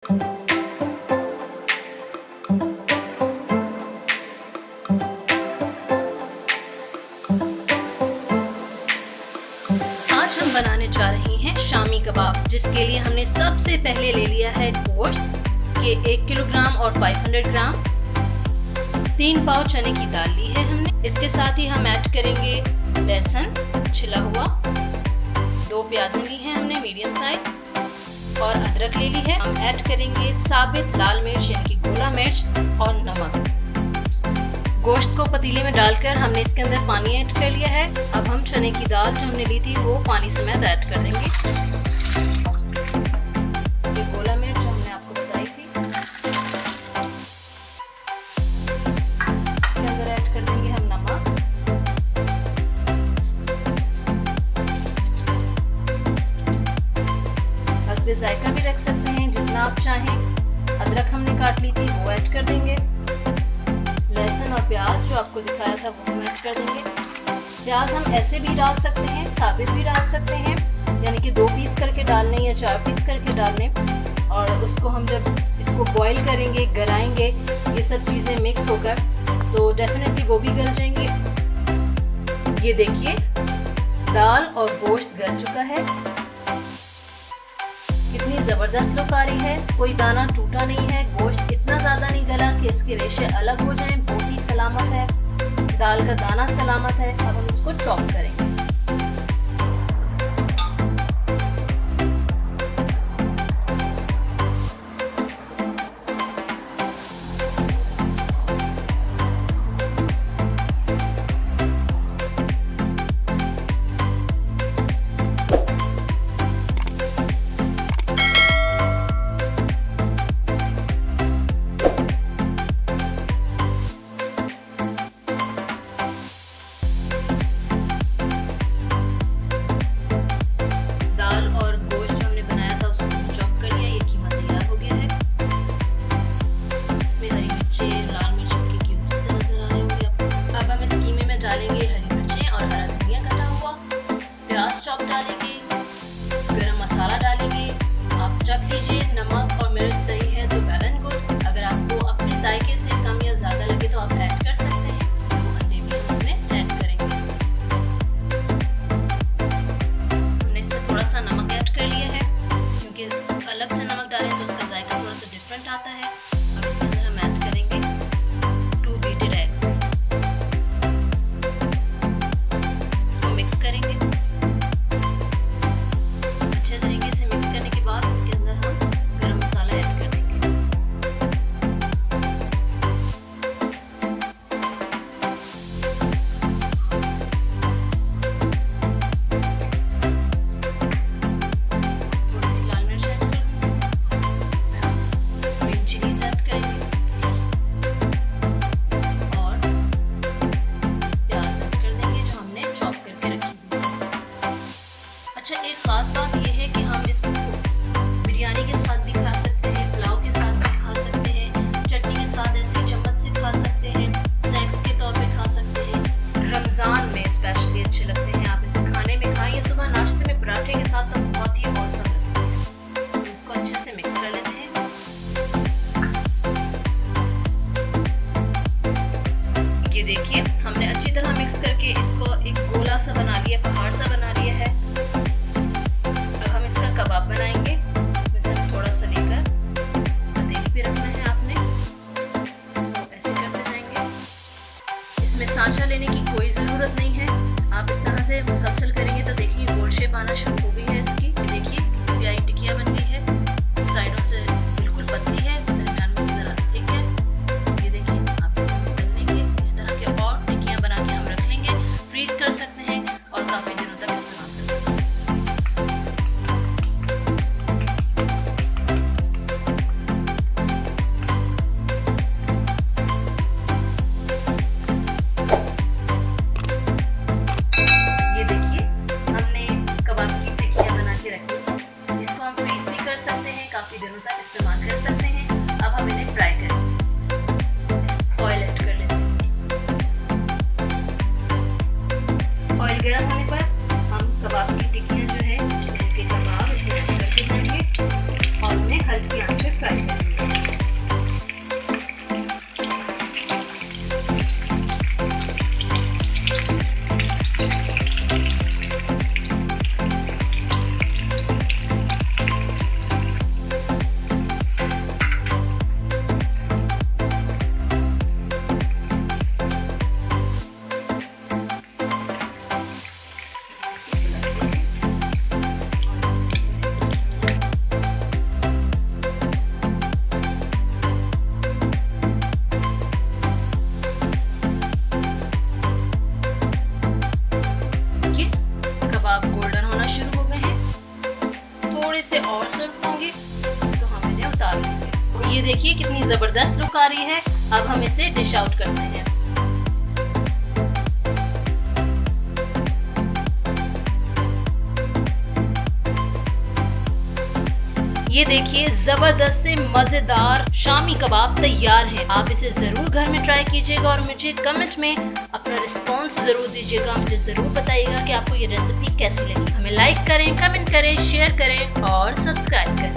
आज हम बनाने जा रहे हैं शामी कबाब, जिसके लिए हमने सबसे पहले ले लिया है गोश्त के 1 किलोग्राम और 500 ग्राम। 3 पाव चने की दाल ली है हमने। इसके साथ ही हम ऐड करेंगे लहसुन छिला हुआ, 2 प्याज़ें ली हैं हमने मीडियम साइज, और अदरक ले ली है। हम ऐड करेंगे साबित लाल मिर्च यानी कि गोला मिर्च और नमक। गोश्त को पतीले में डालकर हमने इसके अंदर पानी ऐड कर लिया है। अब हम चने की दाल जो हमने ली थी वो पानी समेत ऐड कर देंगे। ये गोला मिर्च जो हमने आपको बताई थी इसके अंदर ऐड कर देंगे हम नमक, हस्बे जायका भी रख सकते हैं जितना आप चाहें। अदरक हमने काट ली थी वो ऐड कर देंगे। लहसुन और प्याज जो आपको दिखाया था वो हम ऐड कर देंगे। प्याज हम ऐसे भी डाल सकते हैं, साबित भी डाल सकते हैं, यानी कि 2 पीस करके डालने या 4 पीस करके डालने। और उसको हम जब इसको बॉईल करेंगे, गलाएंगे, ये सब चीज़ें मिक्स होकर, तो डेफिनेटली वो भी गल जाएंगे। ये देखिए दाल और गोश्त गल चुका है। कितनी ज़बरदस्त लुक आ रही है, कोई दाना टूटा नहीं है। गोश्त इतना ज़्यादा नहीं गला कि इसके रेशे अलग हो जाएं। बोटी सलामत है, दाल का दाना सलामत है। अब हम इसको चॉप करेंगे। डालेंगे हरी मिर्चें और हरा धनिया कटा हुआ, प्याज चॉप डालेंगे, गरम मसाला डालेंगे। आप चख लीजिए, नमक और मिर्च सही है तो वेल एंड गुड। अगर आपको अपने जायके से कम या ज़्यादा लगे तो आप ऐड कर सकते हैं। 2 अंडे भी हम इसमें ऐड करेंगे। हमने इसमें थोड़ा सा नमक ऐड कर लिया है, क्योंकि अलग से नमक डालें तो उसका जायका थोड़ा सा डिफरेंट आता है। अब इसके अंदर हम ऐड करेंगे 2 बीटेड एग्स। करेंगे अच्छे तरीके से मिक्स करने के बाद इसके अंदर हम गरम मसाला ऐड कर देंगे। थोड़ी सी लाल मिर्च ऐड कर देंगे। इसमें हम ग्रीन चिलीज ऐड करेंगे और प्याज ऐड कर देंगे जो हमने चॉप करके रखी। अच्छा, एक ख़ास बात यह है कि हम इसको बिरयानी के साथ भी खा सकते हैं, पुलाव के साथ भी खा सकते हैं, चटनी के साथ ऐसे चम्मच से खा सकते हैं, स्नैक्स के तौर पे खा सकते हैं। रमज़ान में स्पेशली अच्छे लगते हैं। आप इसे खाने में खाएं या सुबह नाश्ते में पराठे के साथ तो बहुत ही औसम लगते हैं। इसको अच्छे से मिक्स कर लेते हैं। ये देखिए हमने अच्छी तरह मिक्स करके इसको एक गोला सा बना लिया, पहाड़ सा बना लिया है। कबाब बनाएंगे। इसमें से हम थोड़ा सा लेकर पतीली पे रखना है आपने, इसको ऐसे करते जाएंगे। इसमें सांचा लेने की कोई ज़रूरत नहीं है। आप इस तरह से मुसलसल करेंगे तो देखिए गोल शेप आना शुरू हो गई है इसकी। ये देखिए कितनी प्यारी टिकिया बन गई है। साइडों से बिल्कुल पतली है, दरमियान में से ज़रा थिक है। ये देखिए आप इसको कर लेंगे इस तरह के, और टिकियाँ बना के हम रख लेंगे, फ्रीज कर सकते हैं और काफ़ी दिनों तक इस्तेमाल कर सकते हैं। गर्म होने पर हम कबाब की टिक्कियाँ जो है चिकन के कबाब इसमें ऐड करके देंगे और उन्हें हल्की आंच पे फ्राई ये देखिए कितनी जबरदस्त लुक आ रही है। अब हम इसे डिश आउट करते हैं। ये देखिए जबरदस्त से मजेदार शामी कबाब तैयार है। आप इसे जरूर घर में ट्राई कीजिएगा और मुझे कमेंट में अपना रिस्पॉन्स जरूर दीजिएगा। मुझे जरूर बताइएगा कि आपको ये रेसिपी कैसी लगी। हमें लाइक करें, कमेंट करें, शेयर करें और सब्सक्राइब करें।